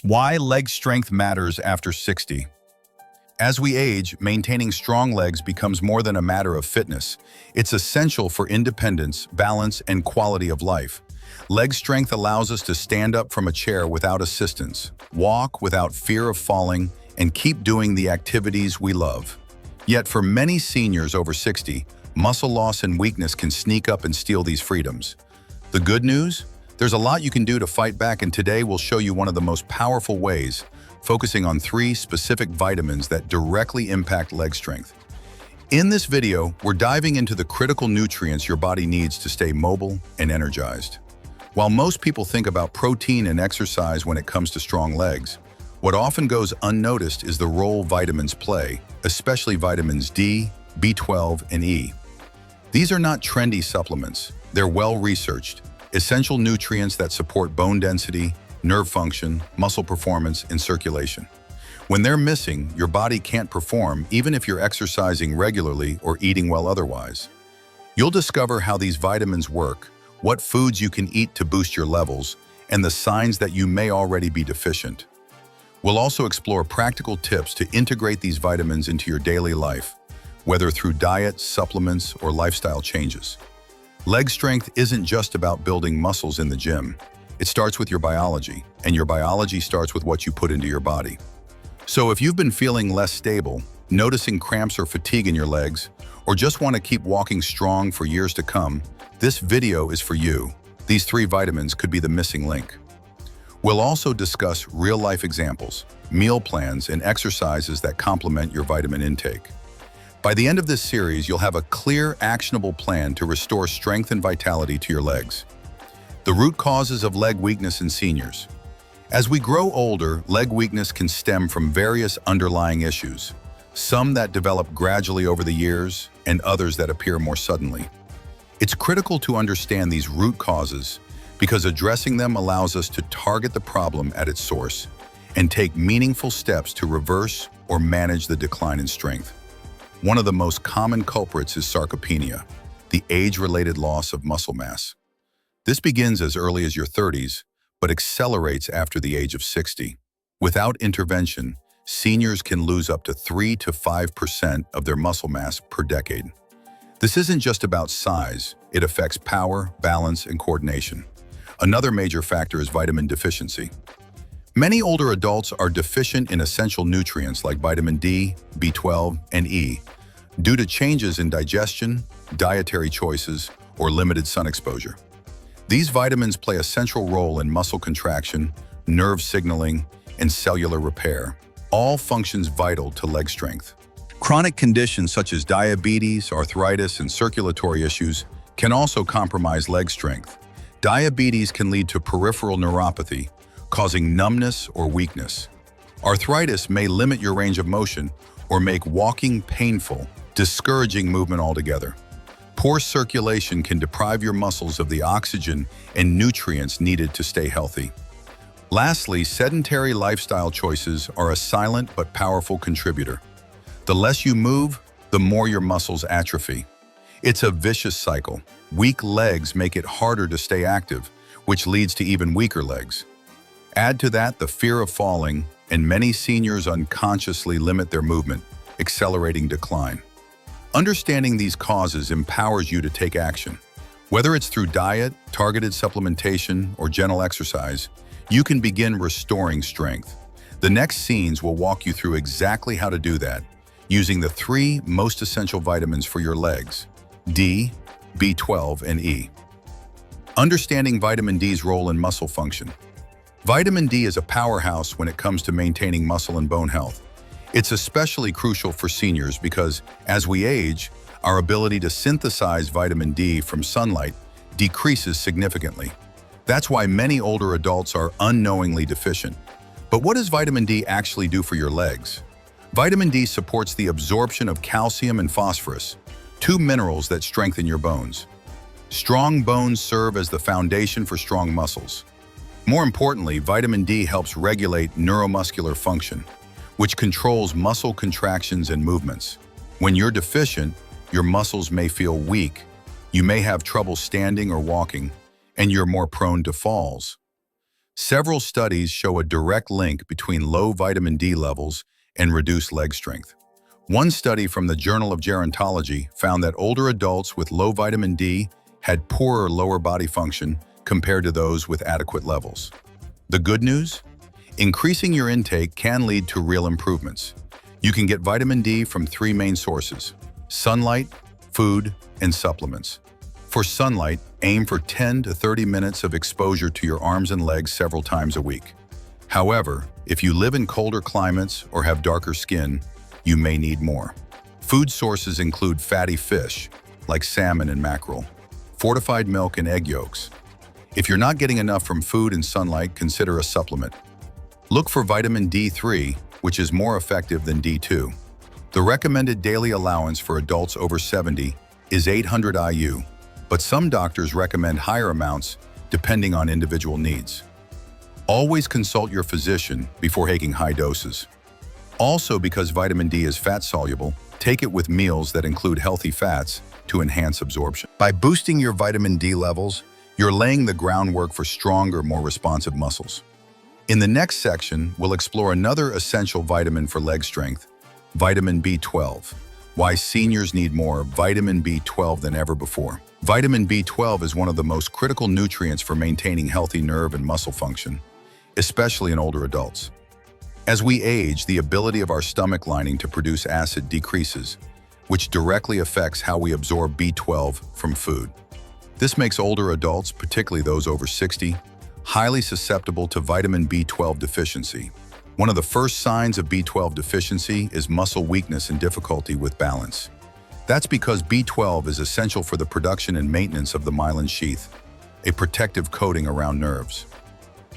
Why leg strength matters after 60. As we age, maintaining strong legs becomes more than a matter of fitness. It's essential for independence, balance, and quality of life. Leg strength allows us to stand up from a chair without assistance, walk without fear of falling, and keep doing the activities we love. Yet for many seniors over 60, muscle loss and weakness can sneak up and steal these freedoms. The good news? There's a lot you can do to fight back, and today we'll show you one of the most powerful ways, focusing on 3 specific vitamins that directly impact leg strength. In this video, we're diving into the critical nutrients your body needs to stay mobile and energized. While most people think about protein and exercise when it comes to strong legs, what often goes unnoticed is the role vitamins play, especially vitamins D, B12, and E. These are not trendy supplements. They're well-researched, essential nutrients that support bone density, nerve function, muscle performance, and circulation. When they're missing, your body can't perform even if you're exercising regularly or eating well otherwise. You'll discover how these vitamins work, what foods you can eat to boost your levels, and the signs that you may already be deficient. We'll also explore practical tips to integrate these vitamins into your daily life, whether through diet, supplements, or lifestyle changes. Leg strength isn't just about building muscles in the gym. It starts with your biology, and your biology starts with what you put into your body. So if you've been feeling less stable, noticing cramps or fatigue in your legs, or just want to keep walking strong for years to come, this video is for you. These 3 vitamins could be the missing link. We'll also discuss real-life examples, meal plans, and exercises that complement your vitamin intake. By the end of this series, you'll have a clear, actionable plan to restore strength and vitality to your legs. The root causes of leg weakness in seniors. As we grow older, leg weakness can stem from various underlying issues, some that develop gradually over the years and others that appear more suddenly. It's critical to understand these root causes because addressing them allows us to target the problem at its source and take meaningful steps to reverse or manage the decline in strength. One of the most common culprits is sarcopenia, the age-related loss of muscle mass. This begins as early as your 30s, but accelerates after the age of 60. Without intervention, seniors can lose up to 3 to 5% of their muscle mass per decade. This isn't just about size, it affects power, balance, and coordination. Another major factor is vitamin deficiency. Many older adults are deficient in essential nutrients like vitamin D, B12, and E due to changes in digestion, dietary choices, or limited sun exposure. These vitamins play a central role in muscle contraction, nerve signaling, and cellular repair, all functions vital to leg strength. Chronic conditions such as diabetes, arthritis, and circulatory issues can also compromise leg strength. Diabetes can lead to peripheral neuropathy, causing numbness or weakness. Arthritis may limit your range of motion or make walking painful, discouraging movement altogether. Poor circulation can deprive your muscles of the oxygen and nutrients needed to stay healthy. Lastly, sedentary lifestyle choices are a silent but powerful contributor. The less you move, the more your muscles atrophy. It's a vicious cycle. Weak legs make it harder to stay active, which leads to even weaker legs. Add to that the fear of falling, and many seniors unconsciously limit their movement, accelerating decline. Understanding these causes empowers you to take action. Whether it's through diet, targeted supplementation, or gentle exercise, you can begin restoring strength. The next scenes will walk you through exactly how to do that, using the 3 most essential vitamins for your legs: D, B12, and E. Understanding vitamin D's role in muscle function. Vitamin D is a powerhouse when it comes to maintaining muscle and bone health. It's especially crucial for seniors because, as we age, our ability to synthesize vitamin D from sunlight decreases significantly. That's why many older adults are unknowingly deficient. But what does vitamin D actually do for your legs? Vitamin D supports the absorption of calcium and phosphorus, 2 minerals that strengthen your bones. Strong bones serve as the foundation for strong muscles. More importantly, vitamin D helps regulate neuromuscular function, which controls muscle contractions and movements. When you're deficient, your muscles may feel weak, you may have trouble standing or walking, and you're more prone to falls. Several studies show a direct link between low vitamin D levels and reduced leg strength. One study from the Journal of Gerontology found that older adults with low vitamin D had poorer lower body function compared to those with adequate levels. The good news? Increasing your intake can lead to real improvements. You can get vitamin D from three main sources: sunlight, food, and supplements. For sunlight, aim for 10 to 30 minutes of exposure to your arms and legs several times a week. However, if you live in colder climates or have darker skin, you may need more. Food sources include fatty fish, like salmon and mackerel, fortified milk and egg yolks. If you're not getting enough from food and sunlight, consider a supplement. Look for vitamin D3, which is more effective than D2. The recommended daily allowance for adults over 70 is 800 IU, but some doctors recommend higher amounts depending on individual needs. Always consult your physician before taking high doses. Also, because vitamin D is fat-soluble, take it with meals that include healthy fats to enhance absorption. By boosting your vitamin D levels, you're laying the groundwork for stronger, more responsive muscles. In the next section, we'll explore another essential vitamin for leg strength, vitamin B12. Why seniors need more vitamin B12 than ever before. Vitamin B12 is one of the most critical nutrients for maintaining healthy nerve and muscle function, especially in older adults. As we age, the ability of our stomach lining to produce acid decreases, which directly affects how we absorb B12 from food. This makes older adults, particularly those over 60, highly susceptible to vitamin B12 deficiency. One of the first signs of B12 deficiency is muscle weakness and difficulty with balance. That's because B12 is essential for the production and maintenance of the myelin sheath, a protective coating around nerves.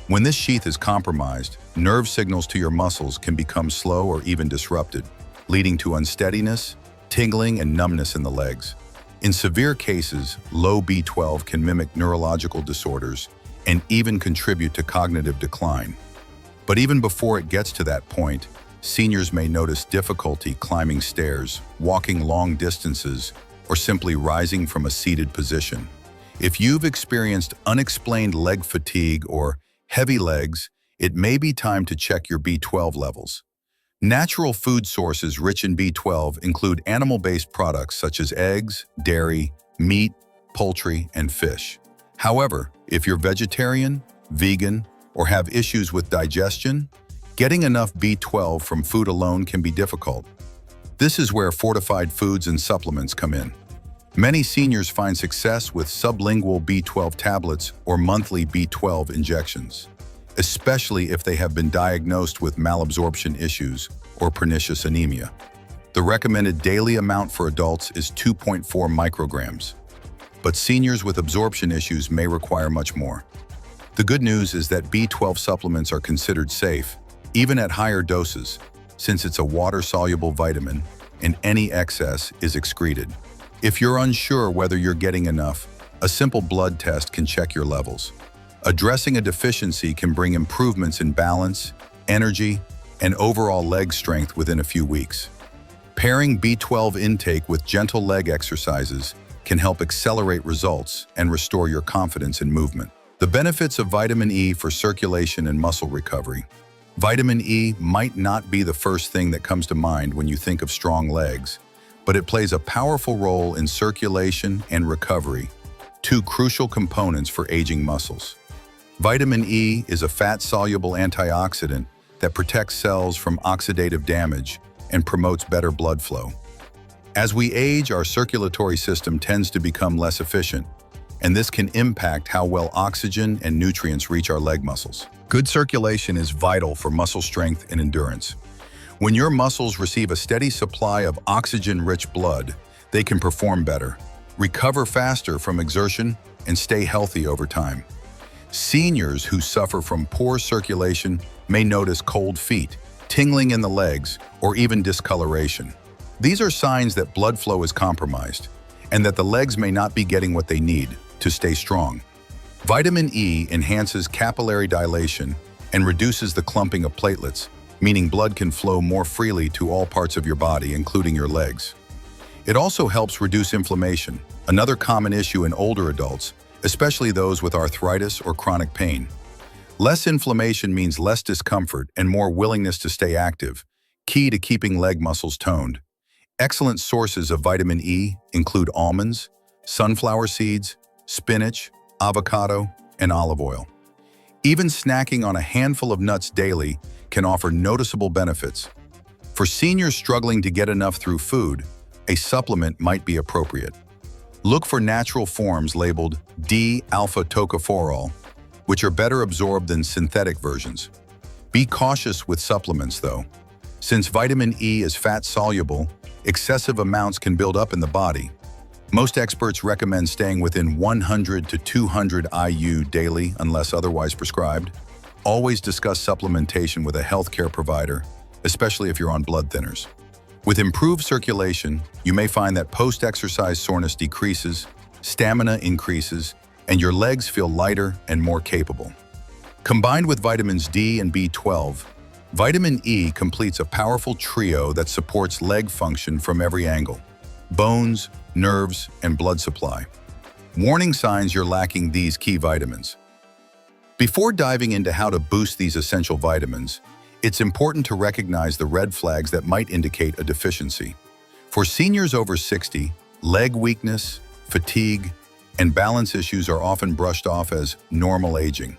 When this sheath is compromised, nerve signals to your muscles can become slow or even disrupted, leading to unsteadiness, tingling, and numbness in the legs. In severe cases, low B12 can mimic neurological disorders and even contribute to cognitive decline. But even before it gets to that point, seniors may notice difficulty climbing stairs, walking long distances, or simply rising from a seated position. If you've experienced unexplained leg fatigue or heavy legs, it may be time to check your B12 levels. Natural food sources rich in B12 include animal-based products such as eggs, dairy, meat, poultry, and fish. However, if you're vegetarian, vegan, or have issues with digestion, getting enough B12 from food alone can be difficult. This is where fortified foods and supplements come in. Many seniors find success with sublingual B12 tablets or monthly B12 injections, especially if they have been diagnosed with malabsorption issues or pernicious anemia. The recommended daily amount for adults is 2.4 micrograms, but seniors with absorption issues may require much more. The good news is that B12 supplements are considered safe, even at higher doses, since it's a water-soluble vitamin and any excess is excreted. If you're unsure whether you're getting enough, a simple blood test can check your levels. Addressing a deficiency can bring improvements in balance, energy, and overall leg strength within a few weeks. Pairing B12 intake with gentle leg exercises can help accelerate results and restore your confidence in movement. The benefits of vitamin E for circulation and muscle recovery. Vitamin E might not be the first thing that comes to mind when you think of strong legs, but it plays a powerful role in circulation and recovery, two crucial components for aging muscles. Vitamin E is a fat-soluble antioxidant that protects cells from oxidative damage and promotes better blood flow. As we age, our circulatory system tends to become less efficient, and this can impact how well oxygen and nutrients reach our leg muscles. Good circulation is vital for muscle strength and endurance. When your muscles receive a steady supply of oxygen-rich blood, they can perform better, recover faster from exertion, and stay healthy over time. Seniors who suffer from poor circulation may notice cold feet, tingling in the legs, or even discoloration. These are signs that blood flow is compromised and that the legs may not be getting what they need to stay strong. Vitamin E enhances capillary dilation and reduces the clumping of platelets, meaning blood can flow more freely to all parts of your body, including your legs. It also helps reduce inflammation, another common issue in older adults, especially those with arthritis or chronic pain. Less inflammation means less discomfort and more willingness to stay active, key to keeping leg muscles toned. Excellent sources of vitamin E include almonds, sunflower seeds, spinach, avocado, and olive oil. Even snacking on a handful of nuts daily can offer noticeable benefits. For seniors struggling to get enough through food, a supplement might be appropriate. Look for natural forms labeled D-alpha-tocopherol, which are better absorbed than synthetic versions. Be cautious with supplements, though. Since vitamin E is fat-soluble, excessive amounts can build up in the body. Most experts recommend staying within 100 to 200 IU daily unless otherwise prescribed. Always discuss supplementation with a healthcare provider, especially if you're on blood thinners. With improved circulation, you may find that post-exercise soreness decreases, stamina increases, and your legs feel lighter and more capable. Combined with vitamins D and B12, vitamin E completes a powerful trio that supports leg function from every angle: bones, nerves, and blood supply. Warning signs you're lacking these key vitamins. Before diving into how to boost these essential vitamins, it's important to recognize the red flags that might indicate a deficiency. For seniors over 60, leg weakness, fatigue, and balance issues are often brushed off as normal aging.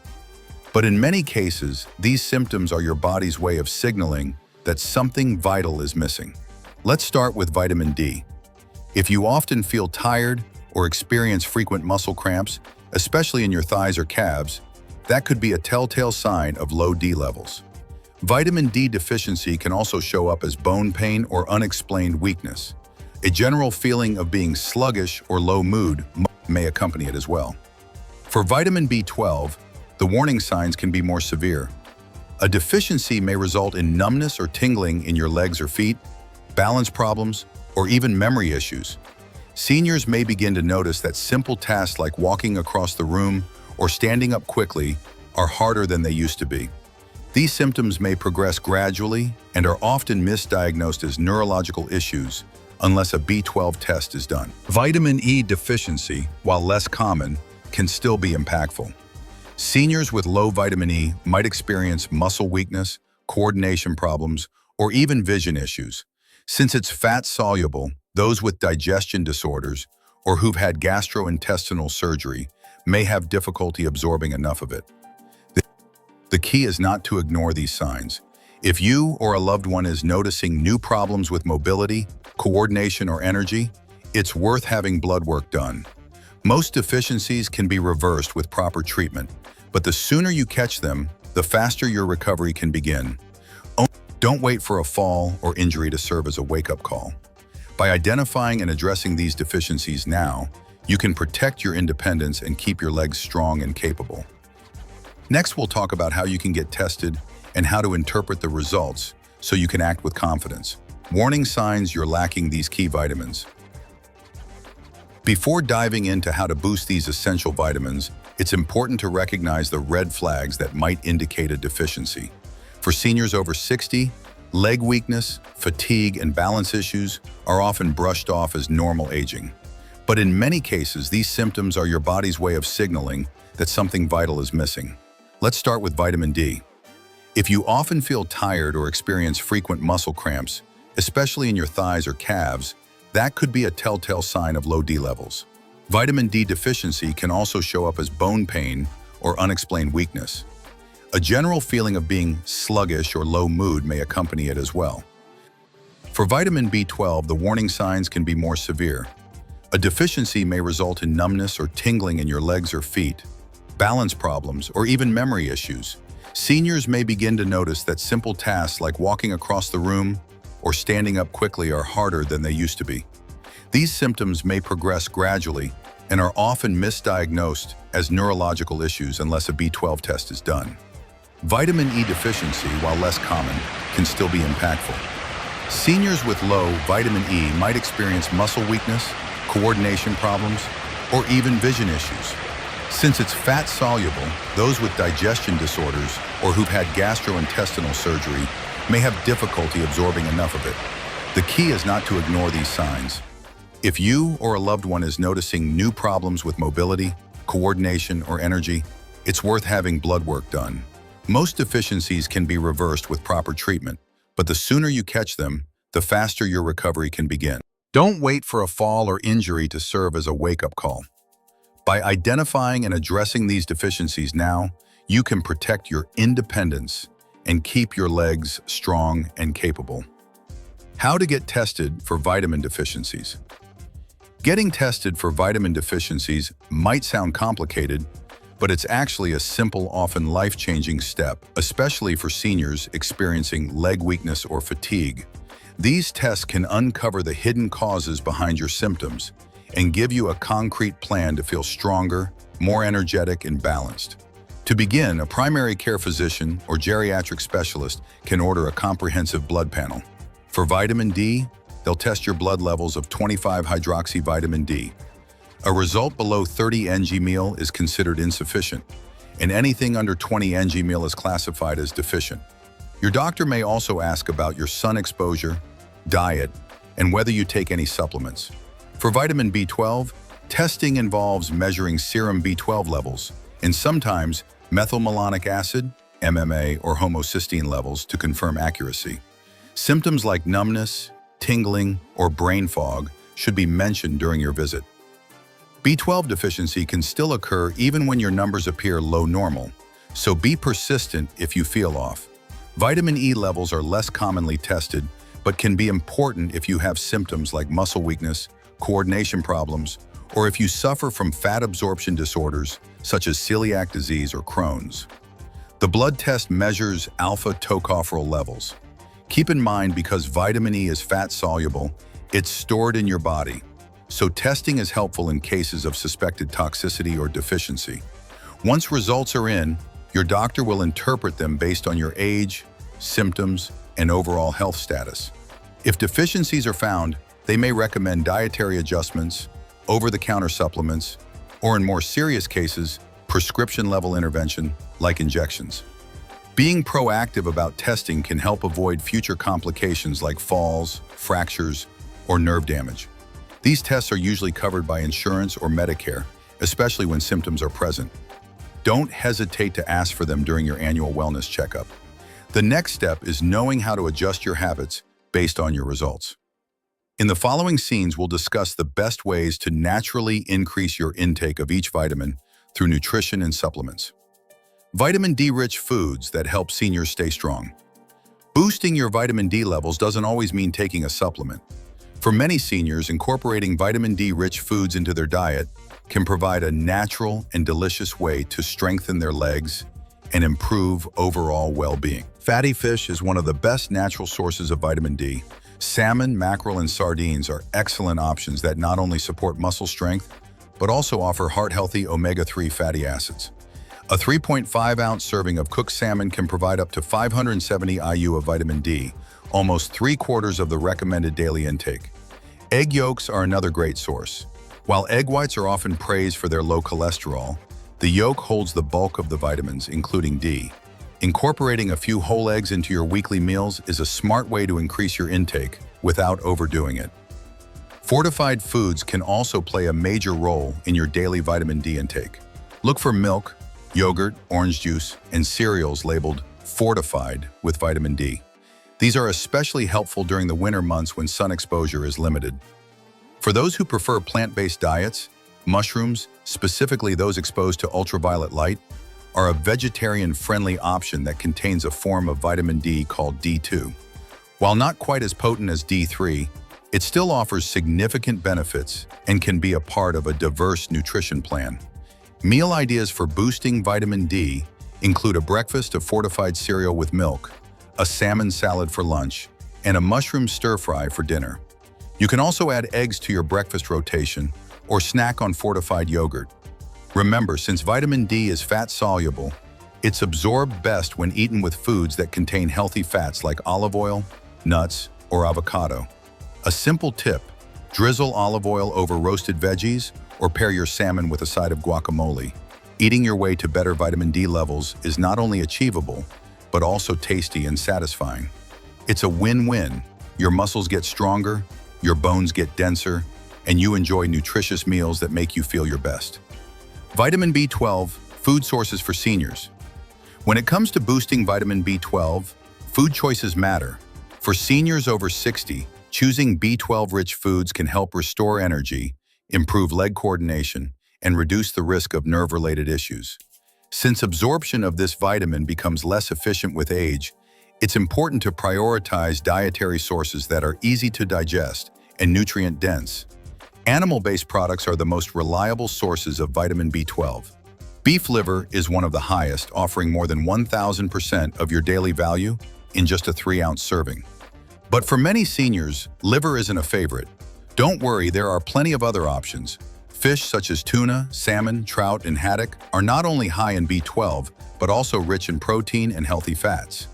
But in many cases, these symptoms are your body's way of signaling that something vital is missing. Let's start with vitamin D. If you often feel tired or experience frequent muscle cramps, especially in your thighs or calves, that could be a telltale sign of low D levels. Vitamin D deficiency can also show up as bone pain or unexplained weakness. A general feeling of being sluggish or low mood may accompany it as well. For vitamin B12, the warning signs can be more severe. A deficiency may result in numbness or tingling in your legs or feet, balance problems, or even memory issues. Seniors may begin to notice that simple tasks like walking across the room or standing up quickly are harder than they used to be. These symptoms may progress gradually and are often misdiagnosed as neurological issues unless a B12 test is done. Vitamin E deficiency, while less common, can still be impactful. Seniors with low vitamin E might experience muscle weakness, coordination problems, or even vision issues. Since it's fat-soluble, those with digestion disorders or who've had gastrointestinal surgery may have difficulty absorbing enough of it. The key is not to ignore these signs. If you or a loved one is noticing new problems with mobility, coordination, or energy, it's worth having blood work done. Most deficiencies can be reversed with proper treatment, but the sooner you catch them, the faster your recovery can begin. Don't wait for a fall or injury to serve as a wake-up call. By identifying and addressing these deficiencies now, you can protect your independence and keep your legs strong and capable. Next, we'll talk about how you can get tested and how to interpret the results so you can act with confidence. Warning signs you're lacking these key vitamins. Before diving into how to boost these essential vitamins, it's important to recognize the red flags that might indicate a deficiency. For seniors over 60, leg weakness, fatigue, and balance issues are often brushed off as normal aging. But in many cases, these symptoms are your body's way of signaling that something vital is missing. Let's start with vitamin D. If you often feel tired or experience frequent muscle cramps, especially in your thighs or calves, that could be a telltale sign of low D levels. Vitamin D deficiency can also show up as bone pain or unexplained weakness. A general feeling of being sluggish or low mood may accompany it as well. For vitamin B12, the warning signs can be more severe. A deficiency may result in numbness or tingling in your legs or feet, balance problems, or even memory issues. Seniors may begin to notice that simple tasks like walking across the room or standing up quickly are harder than they used to be. These symptoms may progress gradually and are often misdiagnosed as neurological issues unless a B12 test is done. Vitamin E deficiency, while less common, can still be impactful. Seniors with low vitamin E might experience muscle weakness, coordination problems, or even vision issues. Since it's fat-soluble, those with digestion disorders or who've had gastrointestinal surgery may have difficulty absorbing enough of it. The key is not to ignore these signs. If you or a loved one is noticing new problems with mobility, coordination, or energy, it's worth having blood work done. Most deficiencies can be reversed with proper treatment, but the sooner you catch them, the faster your recovery can begin. Don't wait for a fall or injury to serve as a wake-up call. By identifying and addressing these deficiencies now, you can protect your independence and keep your legs strong and capable. How to get tested for vitamin deficiencies. Getting tested for vitamin deficiencies might sound complicated, but it's actually a simple, often life-changing step, especially for seniors experiencing leg weakness or fatigue. These tests can uncover the hidden causes behind your symptoms and give you a concrete plan to feel stronger, more energetic, and balanced. To begin, a primary care physician or geriatric specialist can order a comprehensive blood panel. For vitamin D, they'll test your blood levels of 25-hydroxyvitamin D. A result below 30 ng/ml is considered insufficient, and anything under 20 ng/ml is classified as deficient. Your doctor may also ask about your sun exposure, diet, and whether you take any supplements. For vitamin B12, testing involves measuring serum B12 levels, and sometimes methylmalonic acid, MMA, or homocysteine levels to confirm accuracy. Symptoms like numbness, tingling, or brain fog should be mentioned during your visit. B12 deficiency can still occur even when your numbers appear low normal, so be persistent if you feel off. Vitamin E levels are less commonly tested, but can be important if you have symptoms like muscle weakness, coordination problems, or if you suffer from fat absorption disorders such as celiac disease or Crohn's. The blood test measures alpha tocopherol levels. Keep in mind, because vitamin E is fat-soluble, it's stored in your body, so testing is helpful in cases of suspected toxicity or deficiency. Once results are in, your doctor will interpret them based on your age, symptoms, and overall health status. If deficiencies are found, they may recommend dietary adjustments, over-the-counter supplements, or in more serious cases, prescription-level intervention like injections. Being proactive about testing can help avoid future complications like falls, fractures, or nerve damage. These tests are usually covered by insurance or Medicare, especially when symptoms are present. Don't hesitate to ask for them during your annual wellness checkup. The next step is knowing how to adjust your habits based on your results. In the following scenes, we'll discuss the best ways to naturally increase your intake of each vitamin through nutrition and supplements. Vitamin D-rich foods that help seniors stay strong. Boosting your vitamin D levels doesn't always mean taking a supplement. For many seniors, incorporating vitamin D-rich foods into their diet can provide a natural and delicious way to strengthen their legs and improve overall well-being. Fatty fish is one of the best natural sources of vitamin D. Salmon, mackerel, and sardines are excellent options that not only support muscle strength, but also offer heart-healthy omega-3 fatty acids. A 3.5-ounce serving of cooked salmon can provide up to 570 IU of vitamin D, almost 3/4 of the recommended daily intake. Egg yolks are another great source. While egg whites are often praised for their low cholesterol, the yolk holds the bulk of the vitamins, including D. Incorporating a few whole eggs into your weekly meals is a smart way to increase your intake without overdoing it. Fortified foods can also play a major role in your daily vitamin D intake. Look for milk, yogurt, orange juice, and cereals labeled fortified with vitamin D. These are especially helpful during the winter months when sun exposure is limited. For those who prefer plant-based diets, mushrooms, specifically those exposed to ultraviolet light, are a vegetarian-friendly option that contains a form of vitamin D called D2. While not quite as potent as D3, it still offers significant benefits and can be a part of a diverse nutrition plan. Meal ideas for boosting vitamin D include a breakfast of fortified cereal with milk, a salmon salad for lunch, and a mushroom stir-fry for dinner. You can also add eggs to your breakfast rotation or snack on fortified yogurt. Remember, since vitamin D is fat-soluble, it's absorbed best when eaten with foods that contain healthy fats like olive oil, nuts, or avocado. A simple tip: drizzle olive oil over roasted veggies or pair your salmon with a side of guacamole. Eating your way to better vitamin D levels is not only achievable, but also tasty and satisfying. It's a win-win. Your muscles get stronger, your bones get denser, and you enjoy nutritious meals that make you feel your best. Vitamin B12, Food sources for seniors. When it comes to boosting vitamin B12, food choices matter. For seniors over 60, choosing B12-rich foods can help restore energy, improve leg coordination, and reduce the risk of nerve-related issues. Since absorption of this vitamin becomes less efficient with age, it's important to prioritize dietary sources that are easy to digest and nutrient-dense. Animal-based products are the most reliable sources of vitamin B12. Beef liver is one of the highest, offering more than 1,000% of your daily value in just a 3-ounce serving. But for many seniors, liver isn't a favorite. Don't worry, there are plenty of other options. Fish such as tuna, salmon, trout, and haddock are not only high in B12, but also rich in protein and healthy fats.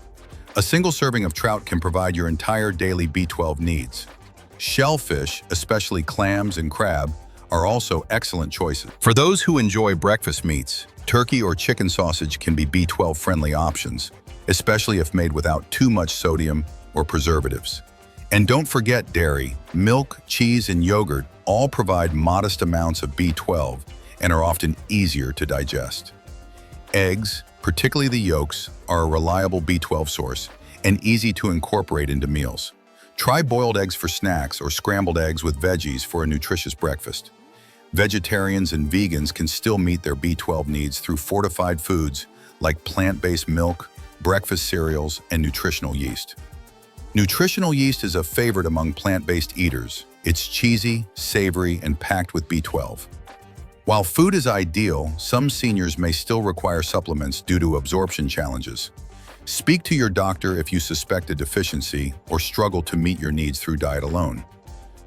A single serving of trout can provide your entire daily B12 needs. Shellfish, especially clams and crab, are also excellent choices. For those who enjoy breakfast meats, turkey or chicken sausage can be B12-friendly options, especially if made without too much sodium or preservatives. And don't forget dairy, milk, cheese, and yogurt all provide modest amounts of B12 and are often easier to digest. Eggs, particularly the yolks, are a reliable B12 source and easy to incorporate into meals. Try boiled eggs for snacks or scrambled eggs with veggies for a nutritious breakfast. Vegetarians and vegans can still meet their B12 needs through fortified foods like plant-based milk, breakfast cereals, and nutritional yeast. Nutritional yeast is a favorite among plant-based eaters. It's cheesy, savory, and packed with B12. While food is ideal, some seniors may still require supplements due to absorption challenges. Speak to your doctor if you suspect a deficiency or struggle to meet your needs through diet alone.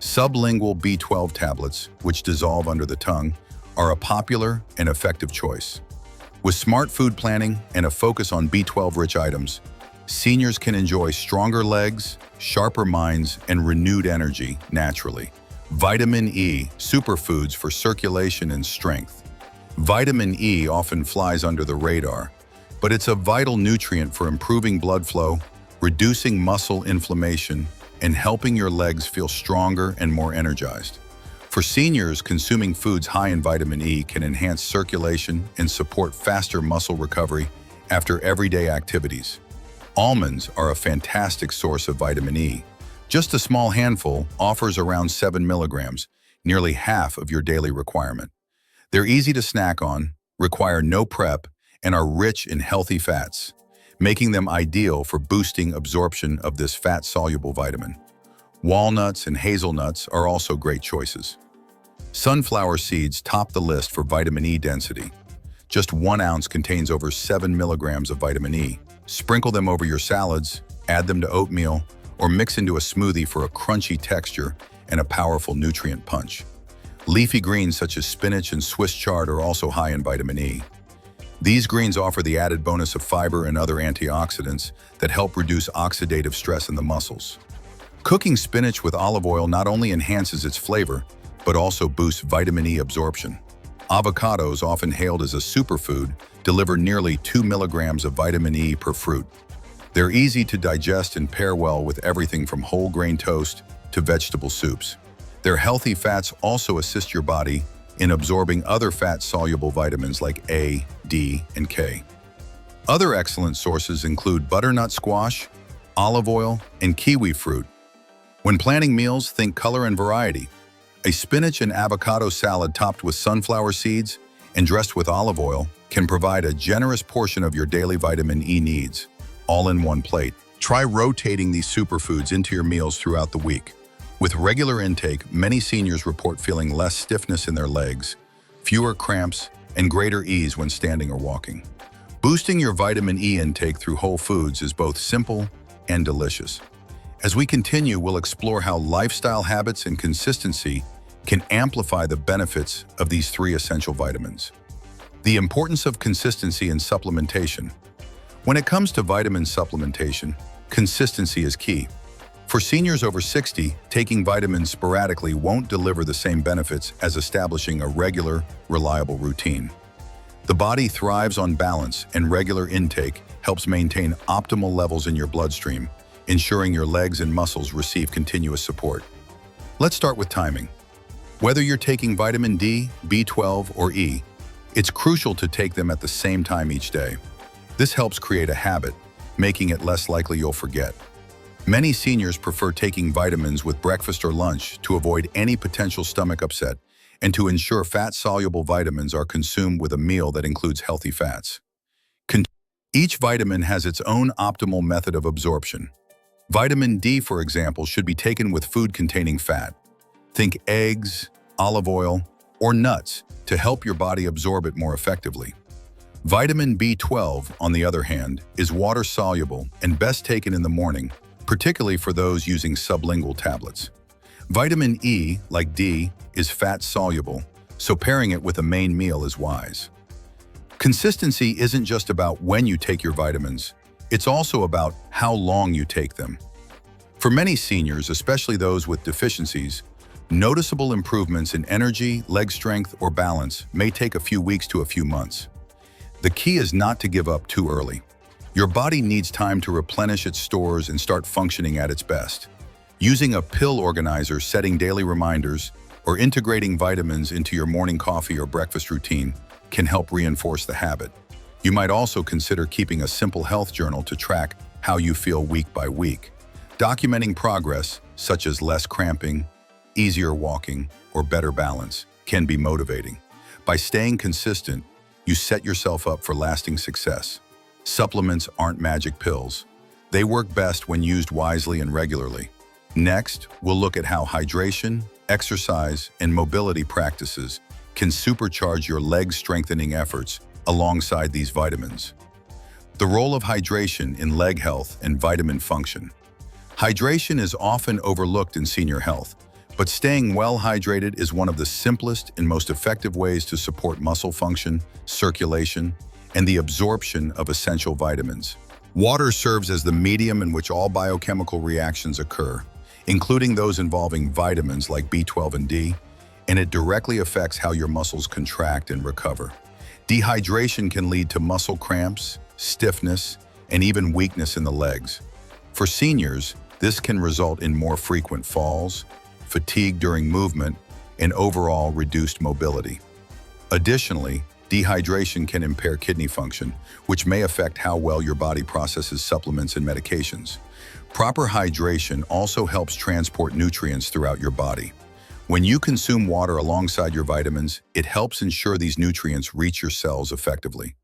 Sublingual B12 tablets, which dissolve under the tongue, are a popular and effective choice. With smart food planning and a focus on B12-rich items, seniors can enjoy stronger legs, sharper minds, and renewed energy naturally. Vitamin E, superfoods for circulation and strength. Vitamin E often flies under the radar, but it's a vital nutrient for improving blood flow, reducing muscle inflammation, and helping your legs feel stronger and more energized. For seniors, consuming foods high in vitamin E can enhance circulation and support faster muscle recovery after everyday activities. Almonds are a fantastic source of vitamin E. Just a small handful offers around 7 milligrams, nearly half of your daily requirement. They're easy to snack on, require no prep, and are rich in healthy fats, making them ideal for boosting absorption of this fat-soluble vitamin. Walnuts and hazelnuts are also great choices. Sunflower seeds top the list for vitamin E density. Just 1 ounce contains over 7 milligrams of vitamin E. Sprinkle them over your salads, add them to oatmeal, or mix into a smoothie for a crunchy texture and a powerful nutrient punch. Leafy greens such as spinach and Swiss chard are also high in vitamin E. These greens offer the added bonus of fiber and other antioxidants that help reduce oxidative stress in the muscles. Cooking spinach with olive oil not only enhances its flavor, but also boosts vitamin E absorption. Avocados, often hailed as a superfood, deliver nearly 2 milligrams of vitamin E per fruit. They're easy to digest and pair well with everything from whole grain toast to vegetable soups. Their healthy fats also assist your body in absorbing other fat-soluble vitamins like A, D, and K. Other excellent sources include butternut squash, olive oil, and kiwi fruit. When planning meals, think color and variety. A spinach and avocado salad topped with sunflower seeds and dressed with olive oil can provide a generous portion of your daily vitamin E needs, all in one plate. Try rotating these superfoods into your meals throughout the week. With regular intake, many seniors report feeling less stiffness in their legs, fewer cramps, and greater ease when standing or walking. Boosting your vitamin E intake through whole foods is both simple and delicious. As we continue, we'll explore how lifestyle habits and consistency can amplify the benefits of these 3 essential vitamins. The importance of consistency in supplementation. When it comes to vitamin supplementation, consistency is key. For seniors over 60, taking vitamins sporadically won't deliver the same benefits as establishing a regular, reliable routine. The body thrives on balance, and regular intake helps maintain optimal levels in your bloodstream, ensuring your legs and muscles receive continuous support. Let's start with timing. Whether you're taking vitamin D, B12, or E, It's crucial to take them at the same time each day. This helps create a habit, making it less likely you'll forget. Many seniors prefer taking vitamins with breakfast or lunch to avoid any potential stomach upset and to ensure fat-soluble vitamins are consumed with a meal that includes healthy fats. Each vitamin has its own optimal method of absorption. Vitamin D, for example, should be taken with food containing fat. Think eggs, olive oil, or nuts to help your body absorb it more effectively. Vitamin B12, on the other hand, is water-soluble and best taken in the morning, particularly for those using sublingual tablets. Vitamin E, like D, is fat-soluble, so pairing it with a main meal is wise. Consistency isn't just about when you take your vitamins, it's also about how long you take them. For many seniors, especially those with deficiencies, noticeable improvements in energy, leg strength, or balance may take a few weeks to a few months. The key is not to give up too early. Your body needs time to replenish its stores and start functioning at its best. Using a pill organizer, setting daily reminders, or integrating vitamins into your morning coffee or breakfast routine can help reinforce the habit. You might also consider keeping a simple health journal to track how you feel week by week. Documenting progress, such as less cramping, easier walking, or better balance, can be motivating. By staying consistent, you set yourself up for lasting success. Supplements aren't magic pills. They work best when used wisely and regularly. Next, we'll look at how hydration, exercise, and mobility practices can supercharge your leg strengthening efforts alongside these vitamins. The role of hydration in leg health and vitamin function. Hydration is often overlooked in senior health, but staying well hydrated is one of the simplest and most effective ways to support muscle function, circulation, and the absorption of essential vitamins. Water serves as the medium in which all biochemical reactions occur, including those involving vitamins like B12 and D, and it directly affects how your muscles contract and recover. Dehydration can lead to muscle cramps, stiffness, and even weakness in the legs. For seniors, this can result in more frequent falls, fatigue during movement, and overall reduced mobility. Additionally, dehydration can impair kidney function, which may affect how well your body processes supplements and medications. Proper hydration also helps transport nutrients throughout your body. When you consume water alongside your vitamins, it helps ensure these nutrients reach your cells effectively.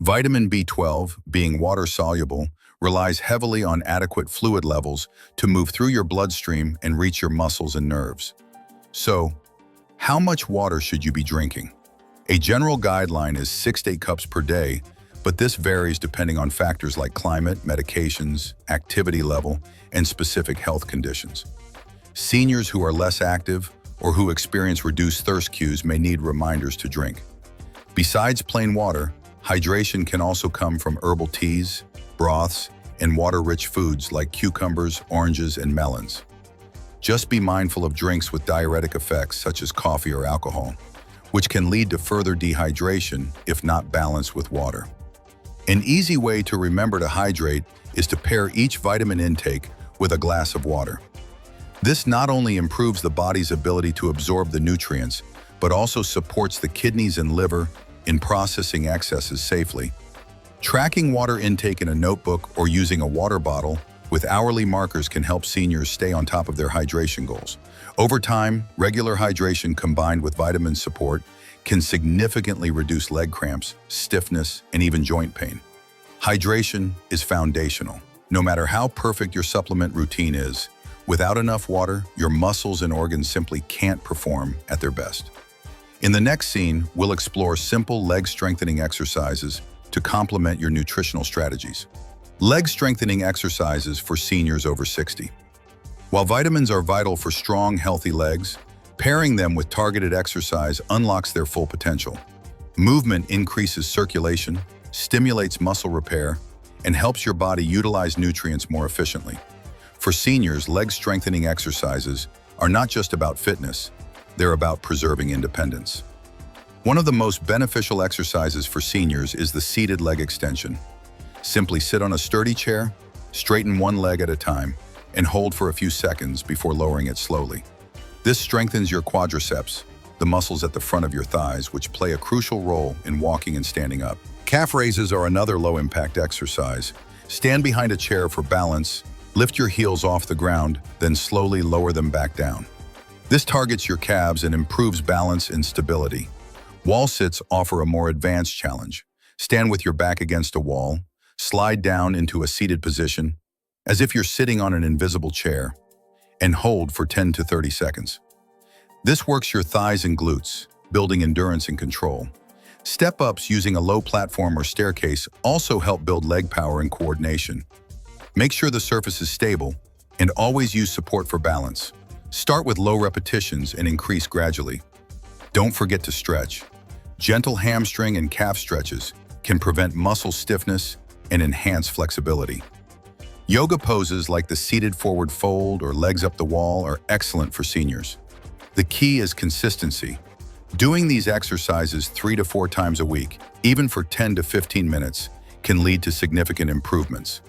Vitamin B12, being water-soluble, relies heavily on adequate fluid levels to move through your bloodstream and reach your muscles and nerves. So, how much water should you be drinking? A general guideline is 6 to 8 cups per day, but this varies depending on factors like climate, medications, activity level, and specific health conditions. Seniors who are less active or who experience reduced thirst cues may need reminders to drink. Besides plain water, hydration can also come from herbal teas, broths, and water-rich foods like cucumbers, oranges, and melons. Just be mindful of drinks with diuretic effects such as coffee or alcohol, which can lead to further dehydration if not balanced with water. An easy way to remember to hydrate is to pair each vitamin intake with a glass of water. This not only improves the body's ability to absorb the nutrients, but also supports the kidneys and liver in processing excesses safely. Tracking water intake in a notebook or using a water bottle with hourly markers can help seniors stay on top of their hydration goals. Over time, regular hydration combined with vitamin support can significantly reduce leg cramps, stiffness, and even joint pain. Hydration is foundational. No matter how perfect your supplement routine is, without enough water, your muscles and organs simply can't perform at their best. In the next scene, we'll explore simple leg strengthening exercises to complement your nutritional strategies. Leg strengthening exercises for seniors over 60. While vitamins are vital for strong, healthy legs, pairing them with targeted exercise unlocks their full potential. Movement increases circulation, stimulates muscle repair, and helps your body utilize nutrients more efficiently. For seniors, leg strengthening exercises are not just about fitness, they're about preserving independence. One of the most beneficial exercises for seniors is the seated leg extension. Simply sit on a sturdy chair, straighten one leg at a time, and hold for a few seconds before lowering it slowly. This strengthens your quadriceps, the the muscles at the front of your thighs, which play a crucial role in walking and standing up. Calf raises are another low-impact exercise. Stand behind a chair for balance, lift your heels off the ground, then slowly lower them back down. This targets your calves and improves balance and stability. Wall sits offer a more advanced challenge. Stand with your back against a wall, slide down into a seated position, as if you're sitting on an invisible chair, and hold for 10 to 30 seconds. This works your thighs and glutes, building endurance and control. Step-ups using a low platform or staircase also help build leg power and coordination. Make sure the surface is stable, and always use support for balance. Start with low repetitions and increase gradually. Don't forget to stretch. Gentle hamstring and calf stretches can prevent muscle stiffness and enhance flexibility. Yoga poses like the seated forward fold or legs up the wall are excellent for seniors. The key is consistency. Doing these exercises 3 to 4 times a week, even for 10 to 15 minutes, can lead to significant improvements.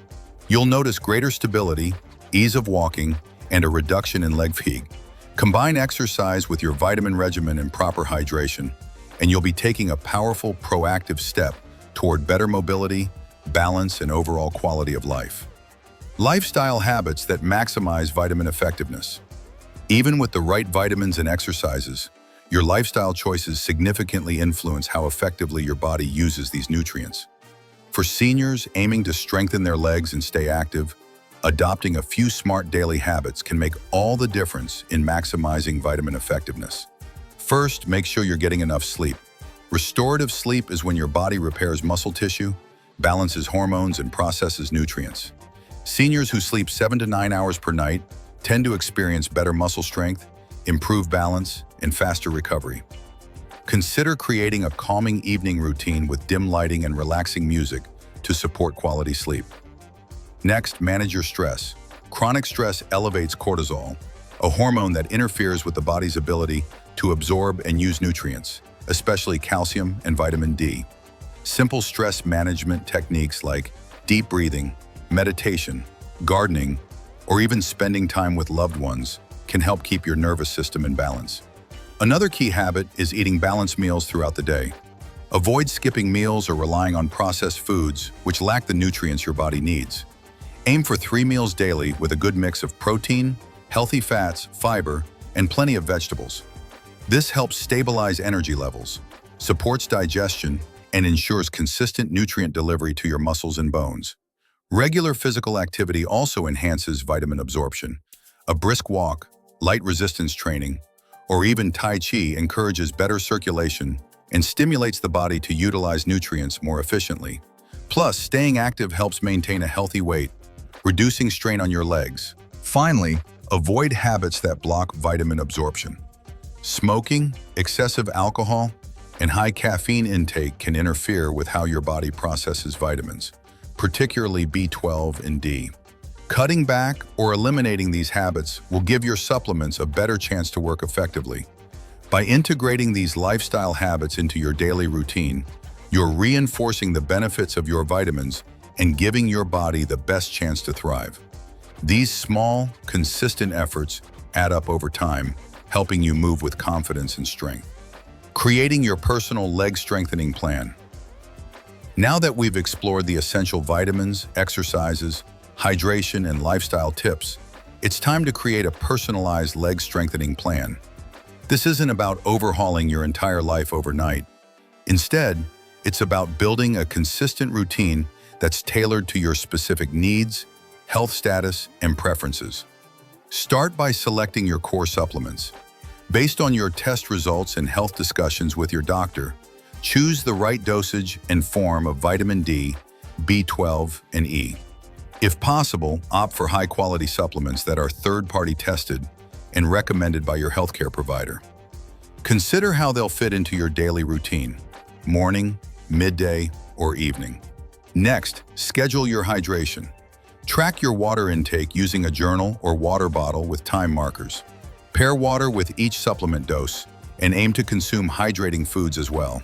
You'll notice greater stability, ease of walking, and a reduction in leg fatigue. Combine exercise with your vitamin regimen and proper hydration, and you'll be taking a powerful, proactive step toward better mobility, balance, and overall quality of life. Lifestyle habits that maximize vitamin effectiveness. Even with the right vitamins and exercises, your lifestyle choices significantly influence how effectively your body uses these nutrients. For seniors aiming to strengthen their legs and stay active, adopting a few smart daily habits can make all the difference in maximizing vitamin effectiveness. First, make sure you're getting enough sleep. Restorative sleep is when your body repairs muscle tissue, balances hormones, and processes nutrients. Seniors who sleep 7 to 9 hours per night tend to experience better muscle strength, improved balance, and faster recovery. Consider creating a calming evening routine with dim lighting and relaxing music to support quality sleep. Next, manage your stress. Chronic stress elevates cortisol, a hormone that interferes with the body's ability to absorb and use nutrients, especially calcium and vitamin D. Simple stress management techniques like deep breathing, meditation, gardening, or even spending time with loved ones can help keep your nervous system in balance. Another key habit is eating balanced meals throughout the day. Avoid skipping meals or relying on processed foods, which lack the nutrients your body needs. Aim for 3 meals daily with a good mix of protein, healthy fats, fiber, and plenty of vegetables. This helps stabilize energy levels, supports digestion, and ensures consistent nutrient delivery to your muscles and bones. Regular physical activity also enhances vitamin absorption. A brisk walk, light resistance training, or even Tai Chi encourages better circulation and stimulates the body to utilize nutrients more efficiently. Plus, staying active helps maintain a healthy weight, reducing strain on your legs. Finally, avoid habits that block vitamin absorption. Smoking, excessive alcohol, and high caffeine intake can interfere with how your body processes vitamins, particularly B12 and D. Cutting back or eliminating these habits will give your supplements a better chance to work effectively. By integrating these lifestyle habits into your daily routine, you're reinforcing the benefits of your vitamins and giving your body the best chance to thrive. These small, consistent efforts add up over time, helping you move with confidence and strength. Creating your personal leg strengthening plan. Now that we've explored the essential vitamins, exercises, hydration, and lifestyle tips, it's time to create a personalized leg strengthening plan. This isn't about overhauling your entire life overnight. Instead, it's about building a consistent routine that's tailored to your specific needs, health status, and preferences. Start by selecting your core supplements. Based on your test results and health discussions with your doctor, choose the right dosage and form of vitamin D, B12, and E. If possible, opt for high-quality supplements that are third-party tested and recommended by your healthcare provider. Consider how they'll fit into your daily routine, morning, midday, or evening. Next, schedule your hydration. Track your water intake using a journal or water bottle with time markers. Pair water with each supplement dose and aim to consume hydrating foods as well.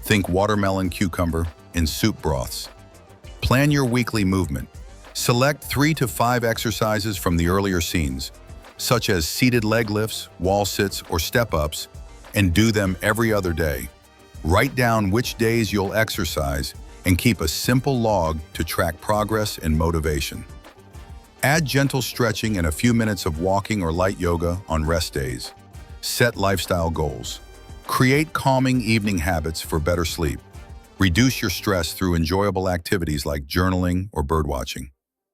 Think watermelon, cucumber, and soup broths. Plan your weekly movement. Select 3 to 5 exercises from the earlier scenes, such as seated leg lifts, wall sits, or step-ups, and do them every other day. Write down which days you'll exercise and keep a simple log to track progress and motivation. Add gentle stretching and a few minutes of walking or light yoga on rest days. Set lifestyle goals. Create calming evening habits for better sleep. Reduce your stress through enjoyable activities like journaling or birdwatching.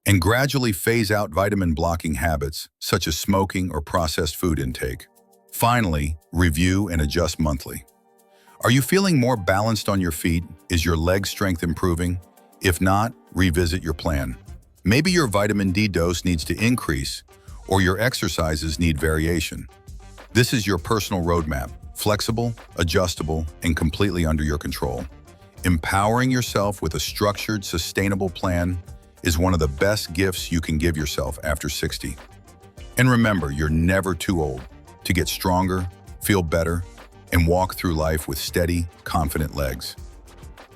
And gradually phase out vitamin-blocking habits such as smoking or processed food intake. Finally, review and adjust monthly. Are you feeling more balanced on your feet? Is your leg strength improving? If not, revisit your plan. Maybe your vitamin D dose needs to increase, or your exercises need variation. This is your personal roadmap, flexible, adjustable, and completely under your control. Empowering yourself with a structured, sustainable plan is one of the best gifts you can give yourself after 60. And remember, you're never too old to get stronger, feel better, and walk through life with steady, confident legs.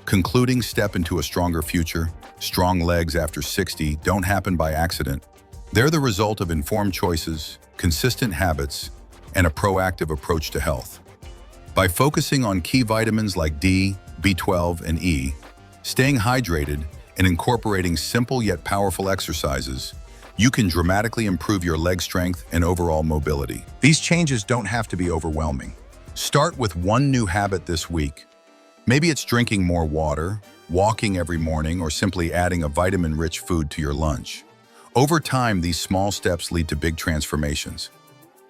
Concluding step into a stronger future, strong legs after 60 don't happen by accident. They're the result of informed choices, consistent habits, and a proactive approach to health. By focusing on key vitamins like D, B12, and E, staying hydrated, and incorporating simple yet powerful exercises, you can dramatically improve your leg strength and overall mobility. These changes don't have to be overwhelming. Start with one new habit this week. Maybe it's drinking more water, walking every morning, or simply adding a vitamin-rich food to your lunch. Over time, these small steps lead to big transformations.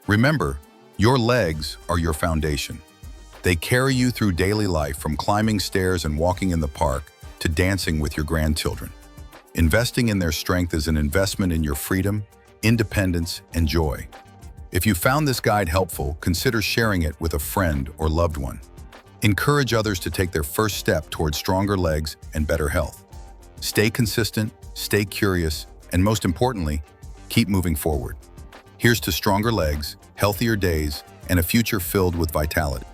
Remember, your legs are your foundation. They carry you through daily life, from climbing stairs and walking in the park to dancing with your grandchildren. Investing in their strength is an investment in your freedom, independence, and joy. If you found this guide helpful, consider sharing it with a friend or loved one. Encourage others to take their first step towards stronger legs and better health. Stay consistent, stay curious, and most importantly, keep moving forward. Here's to stronger legs, healthier days, and a future filled with vitality.